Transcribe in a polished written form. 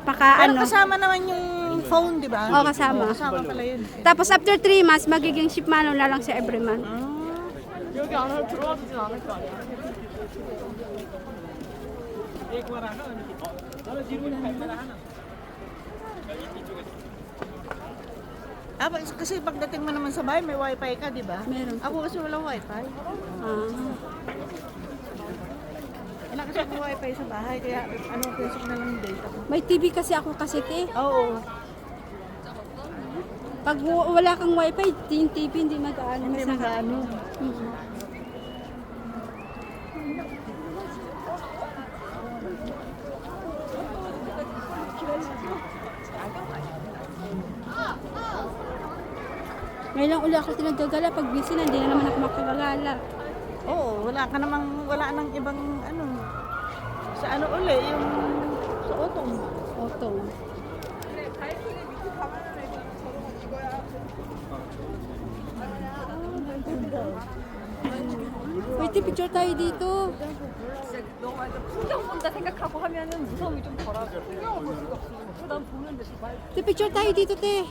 napaka Pero ano. kasama naman yung phone, di ba? Oo, kasama. Oo, kasama pala yun. Tapos after 3 months, magiging shipmano na lang siya every month. 여기 안으로 들어와주진 않을 거 아니야? Kasi pagdating mo naman sa bahay, may wifi ka, di ba? Meron. Ako kasi walang wifi. Ah. Wala kasi akong wifi sa bahay, kaya pensok na lang yung data ko. May TV kasi ako kasi te. Oo. Pag wala kang wifi, yung TV hindi mag-aano. Hindi masarap. mag-ano. Mhm. Ngayon lang uli ako tinagagala. Pag busy na, hindi na naman ako makagagala. Oo, wala nang ibang ano. Sa ano uli, yung sa otong. Auto. Wait, picture tayo dito. 너가 이제 풍경 본다 생각하고 하면은 무서움이 좀 덜하고 풍경을 볼 수가 없어. 난 보는데 정말 Picture tayo dito, te.